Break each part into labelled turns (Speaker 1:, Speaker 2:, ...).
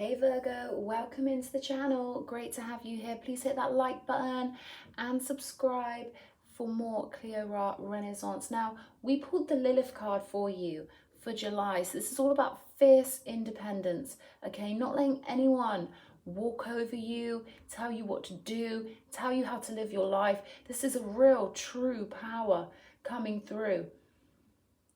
Speaker 1: Hey Virgo, welcome into the channel. Great to have you here. Please hit that like button and subscribe for more Cleo Renaissance. Now, we pulled the Lilith card for you for July. So this is all about fierce independence, okay? Not letting anyone walk over you, tell you what to do, tell you how to live your life. This is a real, true power coming through.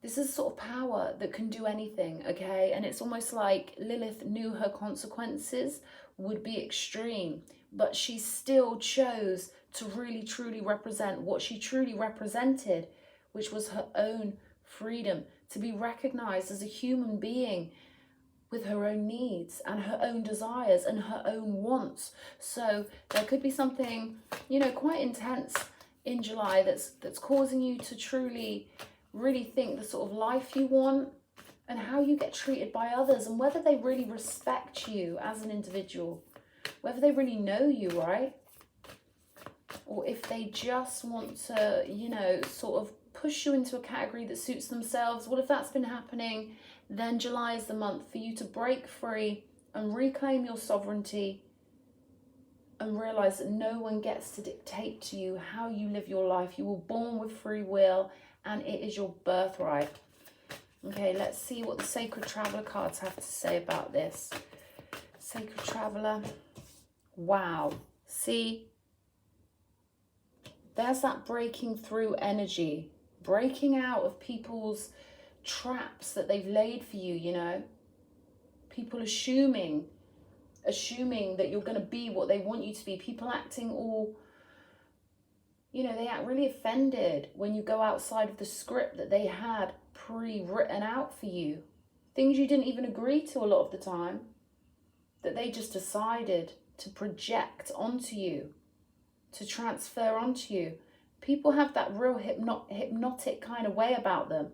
Speaker 1: This is sort of power that can do anything, okay? And it's almost like Lilith knew her consequences would be extreme, but she still chose to really, truly represent what she truly represented, which was her own freedom, to be recognized as a human being with her own needs and her own desires and her own wants. So there could be something, you know, quite intense in July that's causing you to truly really think the sort of life you want and how you get treated by others and whether they really respect you as an individual, whether they really know you, right? Or if they just want to, you know, sort of push you into a category that suits themselves. Well, if that's been happening, then July is the month for you to break free and reclaim your sovereignty and realize that no one gets to dictate to you how you live your life. You were born with free will, and it is your birthright. Okay, let's see what the Sacred Traveler cards have to say about this. Sacred Traveler. Wow. See? There's that breaking through energy. Breaking out of people's traps that they've laid for you, you know. People assuming that you're going to be what they want you to be. People acting all... You know, they act really offended when you go outside of the script that they had pre-written out for you. Things you didn't even agree to a lot of the time, that they just decided to project onto you, to transfer onto you. People have that real hypnotic kind of way about them,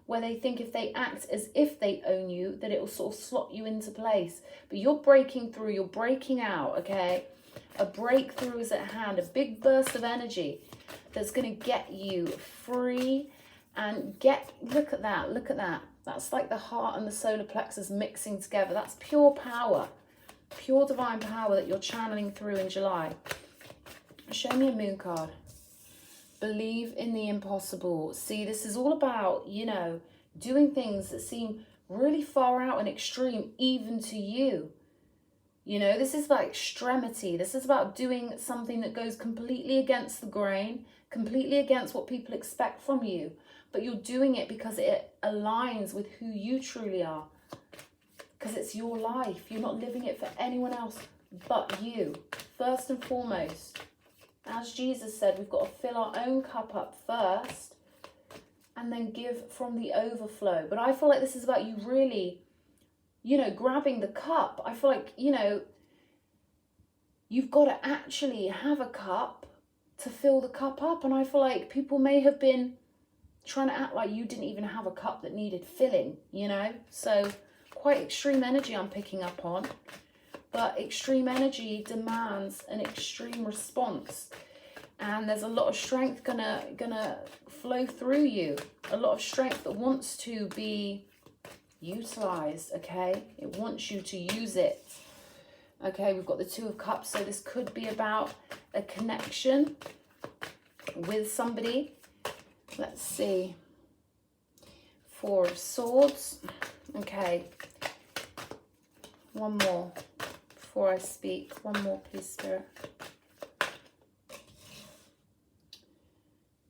Speaker 1: where they think if they act as if they own you, that it will sort of slot you into place. But you're breaking through, you're breaking out, okay? A breakthrough is at hand, a big burst of energy that's going to get you free and look at that. That's like the heart and the solar plexus mixing together. That's pure power, pure divine power that you're channeling through in July. Show me a moon card. Believe in the impossible. See, this is all about, you know, doing things that seem really far out and extreme even to you. You know, this is about extremity. This is about doing something that goes completely against the grain, completely against what people expect from you. But you're doing it because it aligns with who you truly are. Because it's your life. You're not living it for anyone else but you. First and foremost, as Jesus said, we've got to fill our own cup up first and then give from the overflow. But I feel like this is about you really, you know, grabbing the cup. I feel like, you know, you've got to actually have a cup to fill the cup up. And I feel like people may have been trying to act like you didn't even have a cup that needed filling, you know. So quite extreme energy I'm picking up on. But extreme energy demands an extreme response. And there's a lot of strength gonna flow through you. A lot of strength that wants to be utilized, okay? It wants you to use it. Okay, we've got the Two of Cups, so this could be about a connection with somebody. Let's see. Four of Swords. Okay. One more before I speak. One more, please, Spirit.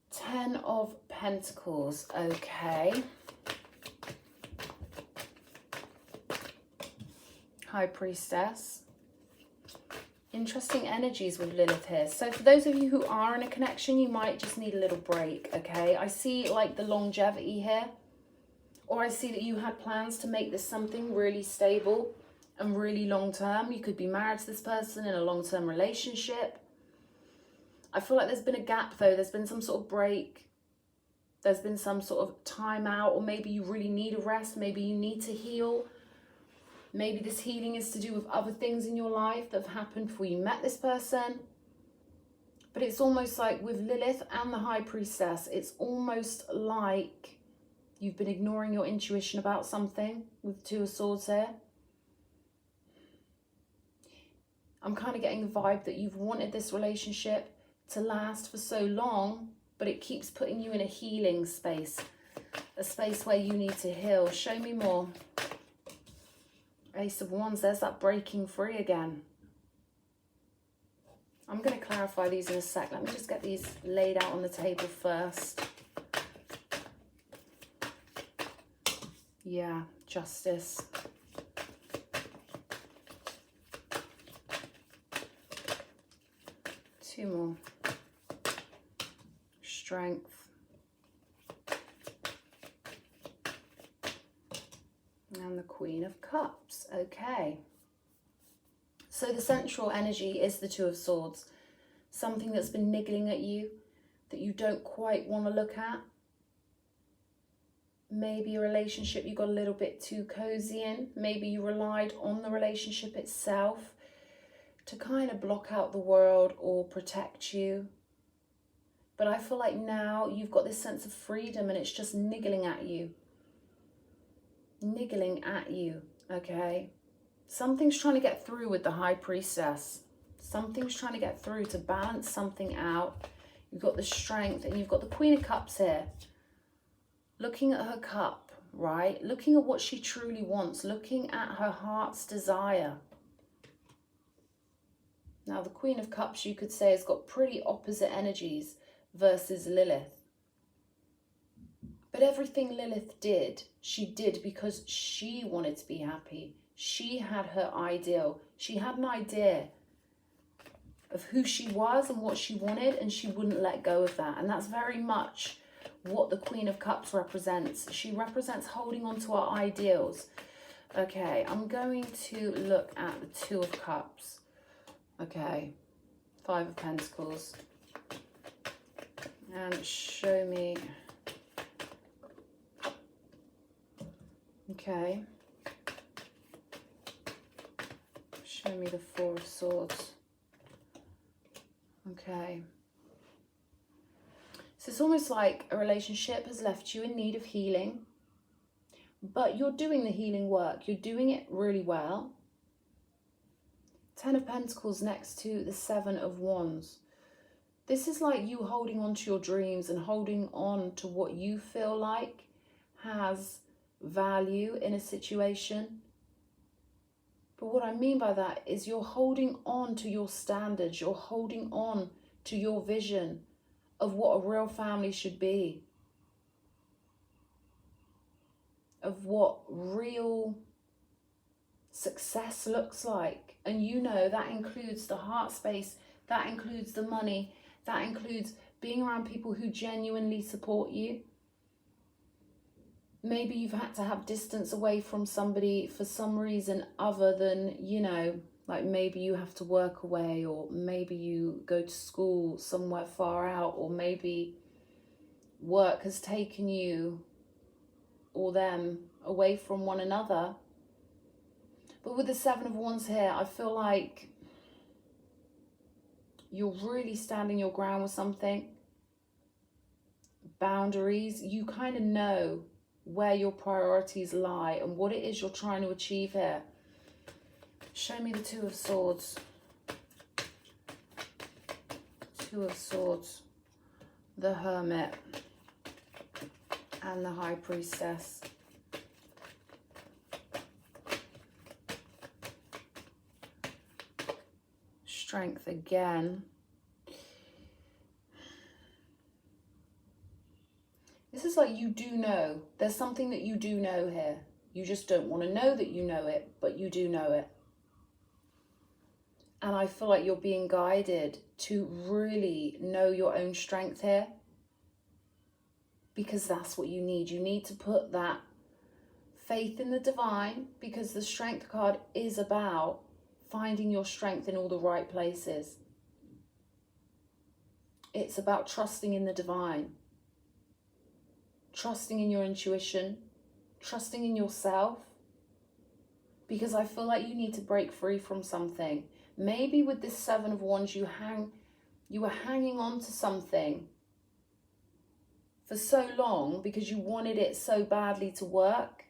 Speaker 1: Ten of Pentacles. Okay. High Priestess. Interesting energies with Lilith here. So for those of you who are in a connection, you might just need a little break, okay? I see like the longevity here. Or I see that you had plans to make this something really stable and really long-term. You could be married to this person in a long-term relationship. I feel like there's been a gap though. There's been some sort of break. There's been some sort of time out, or maybe you really need a rest. Maybe you need to heal. Maybe this healing is to do with other things in your life that have happened before you met this person. But it's almost like with Lilith and the High Priestess, it's almost like you've been ignoring your intuition about something with Two of Swords here. I'm kind of getting the vibe that you've wanted this relationship to last for so long, but it keeps putting you in a healing space, a space where you need to heal. Show me more. Ace of Wands, there's that breaking free again. I'm going to clarify these in a sec. Let me just get these laid out on the table first. Yeah, Justice. Two more. Strength. And the Queen of Cups. Okay. So the central energy is the Two of Swords. Something that's been niggling at you that you don't quite want to look at. Maybe a relationship you got a little bit too cozy in. Maybe you relied on the relationship itself to kind of block out the world or protect you. But I feel like now you've got this sense of freedom and it's just niggling at you. Niggling at you, okay? Something's trying to get through with the High Priestess. Something's trying to get through to balance something out. You've got the Strength and you've got the Queen of Cups here. Looking at her cup, right? Looking at what she truly wants. Looking at her heart's desire. Now, the Queen of Cups, you could say, has got pretty opposite energies versus Lilith. But everything Lilith did, she did because she wanted to be happy. She had her ideal. She had an idea of who she was and what she wanted, and she wouldn't let go of that. And that's very much what the Queen of Cups represents. She represents holding on to our ideals. Okay, I'm going to look at the Two of Cups. Okay, Five of Pentacles. And show me. Okay. Show me the Four of Swords. Okay. So it's almost like a relationship has left you in need of healing, but you're doing the healing work. You're doing it really well. Ten of Pentacles next to the Seven of Wands. This is like you holding on to your dreams and holding on to what you feel like has value in a situation. But what I mean by that is you're holding on to your standards. You're holding on to your vision of what a real family should be. Of what real success looks like. And you know that includes the heart space, that includes the money, that includes being around people who genuinely support you. Maybe you've had to have distance away from somebody for some reason other than, you know, like maybe you have to work away, or maybe you go to school somewhere far out, or maybe work has taken you or them away from one another. But with the Seven of Wands here, I feel like you're really standing your ground with something. Boundaries, you kind of know where your priorities lie and what it is you're trying to achieve here. Show me the Two of Swords. Two of Swords. The Hermit. And the High Priestess. Strength again. This is like you do know. There's something that you do know here. You just don't want to know that you know it, but you do know it. And I feel like you're being guided to really know your own strength here. Because that's what you need. You need to put that faith in the divine, because the Strength card is about finding your strength in all the right places. It's about trusting in the divine. Trusting in your intuition. Trusting in yourself. Because I feel like you need to break free from something. Maybe with this Seven of Wands, you were hanging on to something for so long because you wanted it so badly to work.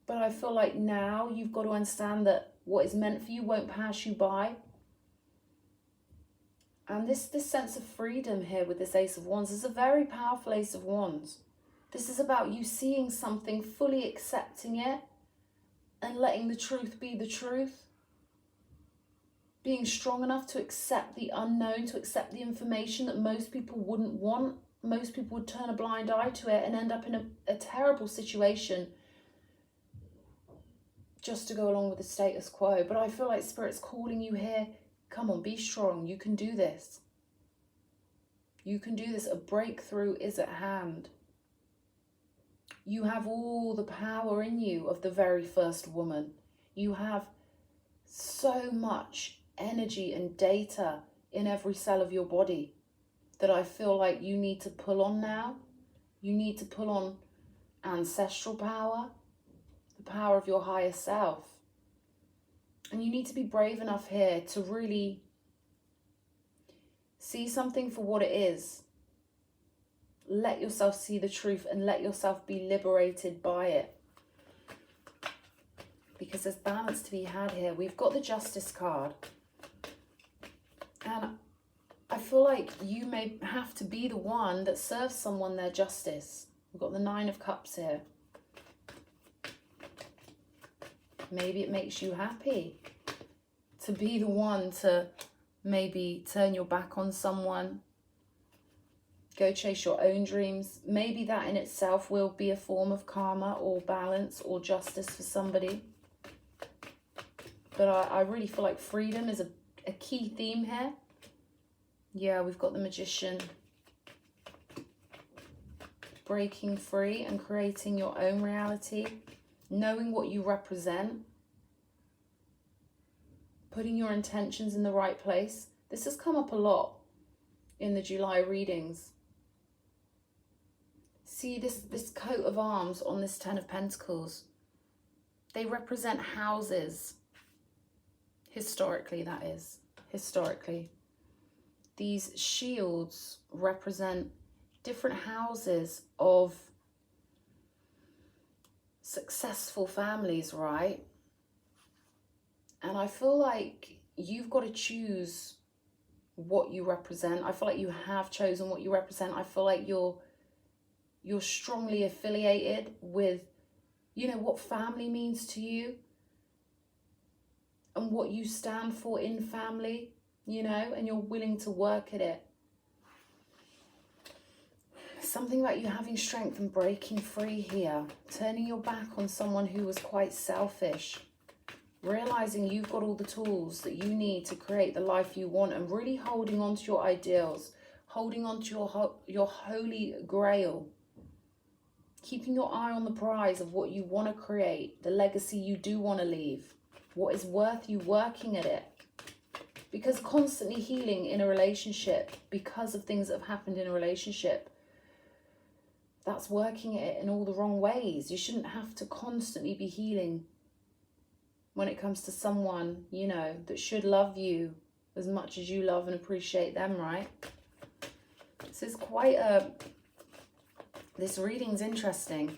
Speaker 1: But I feel like now you've got to understand that What is meant for you won't pass you by. And this sense of freedom here with this Ace of Wands is a very powerful Ace of Wands. This is about you seeing something, fully accepting it, and letting the truth be the truth. Being strong enough to accept the unknown, to accept the information that most people wouldn't want. Most people would turn a blind eye to it and end up in a terrible situation just to go along with the status quo. But I feel like Spirit's calling you here. Come on, be strong. You can do this. You can do this. A breakthrough is at hand. You have all the power in you of the very first woman. You have so much energy and data in every cell of your body that I feel like you need to pull on now. You need to pull on ancestral power, the power of your higher self. And you need to be brave enough here to really see something for what it is. Let yourself see the truth and let yourself be liberated by it. Because there's balance to be had here. We've got the Justice card. And I feel like you may have to be the one that serves someone their justice. We've got the Nine of Cups here. Maybe it makes you happy to be the one to maybe turn your back on someone. Go chase your own dreams. Maybe that in itself will be a form of karma or balance or justice for somebody. But I really feel like freedom is a key theme here. Yeah, we've got the Magician. Breaking free and creating your own reality. Knowing what you represent. Putting your intentions in the right place. This has come up a lot in the July readings. See this coat of arms on this Ten of Pentacles. They represent houses. Historically, that is. Historically. These shields represent different houses of successful families, right? And I feel like you've got to choose what you represent. I feel like you have chosen what you represent. I feel like you're strongly affiliated with, you know, what family means to you and what you stand for in family, you know, and you're willing to work at it. Something about you having strength and breaking free here, turning your back on someone who was quite selfish, realizing you've got all the tools that you need to create the life you want, and really holding on to your ideals, holding on to your holy grail, keeping your eye on the prize of what you want to create, the legacy you do want to leave, what is worth you working at it. Because constantly healing in a relationship because of things that have happened in a relationship, that's working at it in all the wrong ways. You shouldn't have to constantly be healing when it comes to someone, you know, that should love you as much as you love and appreciate them, right? This is quite this reading's interesting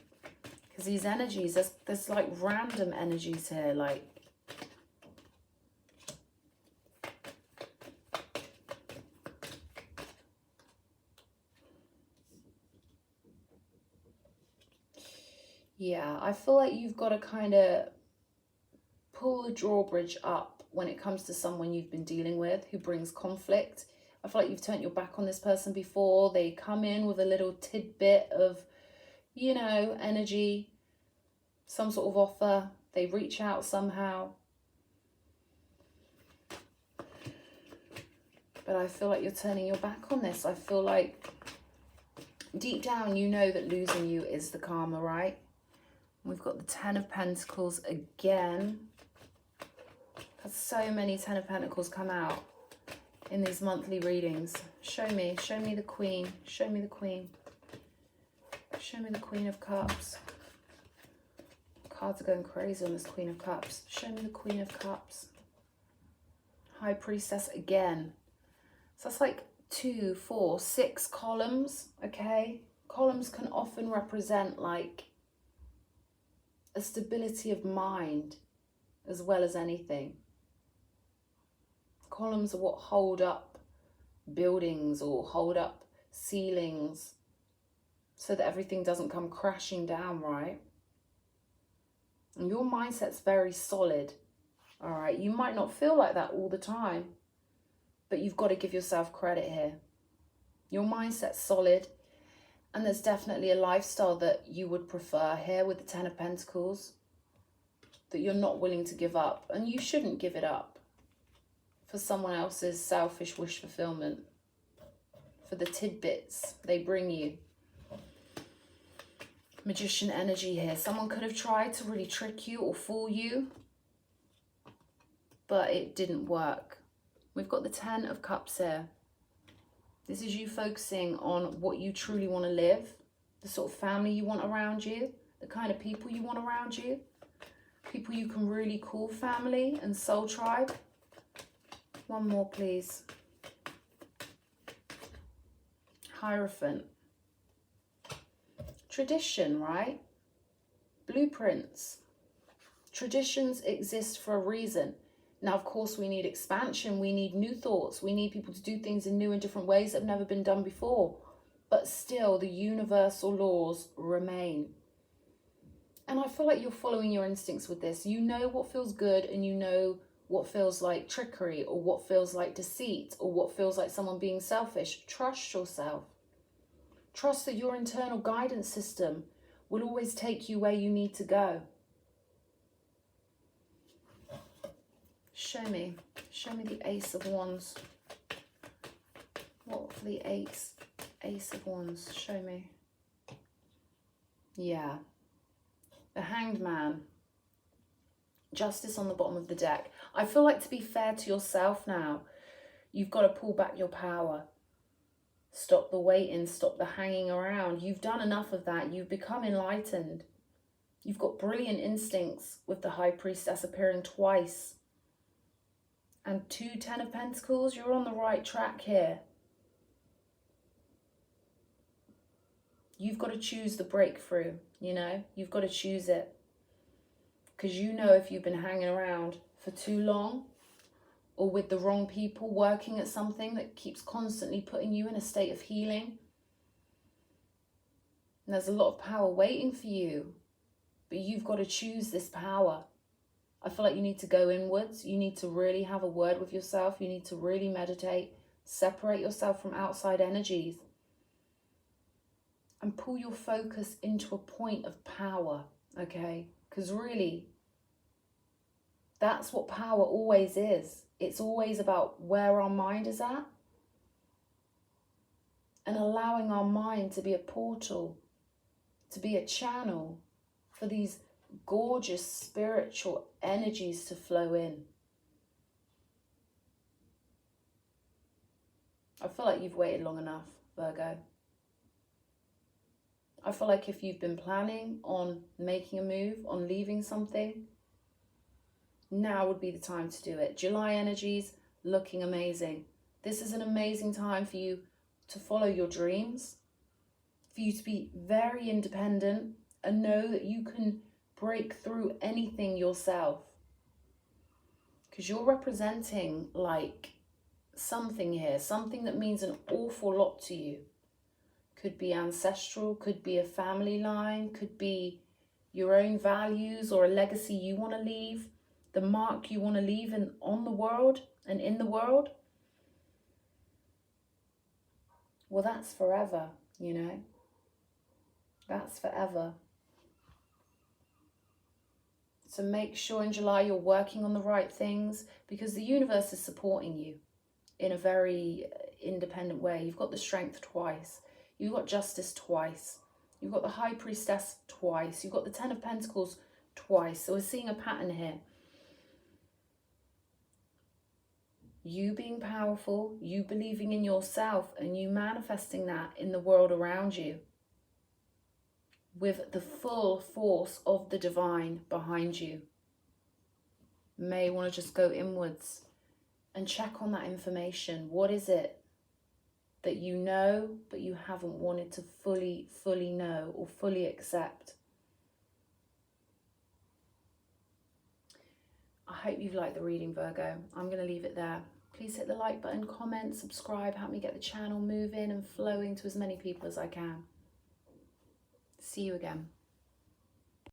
Speaker 1: because these energies, there's like random energies here, like yeah, I feel like you've got to kind of pull the drawbridge up when it comes to someone you've been dealing with who brings conflict. I feel like you've turned your back on this person before. They come in with a little tidbit of, you know, energy, some sort of offer. They reach out somehow. But I feel like you're turning your back on this. I feel like deep down you know that losing you is the karma, right? We've got the Ten of Pentacles again. Had so many Ten of Pentacles come out in these monthly readings. Show me the Queen, show me the Queen. Show me the Queen of Cups. Cards are going crazy on this Queen of Cups. Show me the Queen of Cups. High Priestess again. So that's like 2, 4, 6 columns, okay? Columns can often represent like a stability of mind, as well as anything. Columns are what hold up buildings or hold up ceilings so that everything doesn't come crashing down, right? And your mindset's very solid, all right? You might not feel like that all the time, but you've got to give yourself credit here. Your mindset's solid, and there's definitely a lifestyle that you would prefer here with the Ten of Pentacles that you're not willing to give up, and you shouldn't give it up for someone else's selfish wish fulfillment, for the tidbits they bring you. Magician energy here. Someone could have tried to really trick you or fool you, but it didn't work. We've got the Ten of Cups here. This is you focusing on what you truly want to live, the sort of family you want around you, the kind of people you want around you, people you can really call family and soul tribe. One more, please. Hierophant. Tradition, right? Blueprints. Traditions exist for a reason. Now, of course, we need expansion. We need new thoughts. We need people to do things in new and different ways that have never been done before. But still, the universal laws remain. And I feel like you're following your instincts with this. You know what feels good, and you know what feels like trickery, or what feels like deceit, or what feels like someone being selfish. Trust yourself. Trust that your internal guidance system will always take you where you need to go. Show me the Ace of Wands. What for the Ace of Wands? Show me. Yeah. The Hanged Man. Justice on the bottom of the deck. I feel like, to be fair to yourself now, you've got to pull back your power. Stop the waiting, stop the hanging around. You've done enough of that. You've become enlightened. You've got brilliant instincts with the High Priestess appearing twice. And 2 Ten of Pentacles, you're on the right track here. You've got to choose the breakthrough, you know? You've got to choose it. Because you know if you've been hanging around for too long, or with the wrong people working at something that keeps constantly putting you in a state of healing, and there's a lot of power waiting for you, but you've got to choose this power. I feel like you need to go inwards. You need to really have a word with yourself. You need to really meditate, separate yourself from outside energies, and pull your focus into a point of power, okay? Because really, that's what power always is. It's always about where our mind is at, and allowing our mind to be a portal, to be a channel for these gorgeous spiritual energies to flow in. I feel like you've waited long enough, Virgo. I feel like if you've been planning on making a move, on leaving something, now would be the time to do it. July energies looking amazing. This is an amazing time for you to follow your dreams, for you to be very independent and know that you can break through anything yourself. Because you're representing like something here, something that means an awful lot to you. Could be ancestral, could be a family line, could be your own values or a legacy you want to leave, the mark you want to leave on the world and in the world. Well, that's forever, you know. That's forever. So make sure in July you're working on the right things, because the universe is supporting you in a very independent way. You've got the Strength twice. You've got Justice twice. You've got the High Priestess twice. You've got the Ten of Pentacles twice. So we're seeing a pattern here. You being powerful, you believing in yourself, and you manifesting that in the world around you with the full force of the divine behind you. You may want to just go inwards and check on that information. What is it that you know, but you haven't wanted to fully know or fully accept? I hope you've liked the reading, Virgo. I'm going to leave it there. Please hit the like button, comment, subscribe, help me get the channel moving and flowing to as many people as I can. See you again.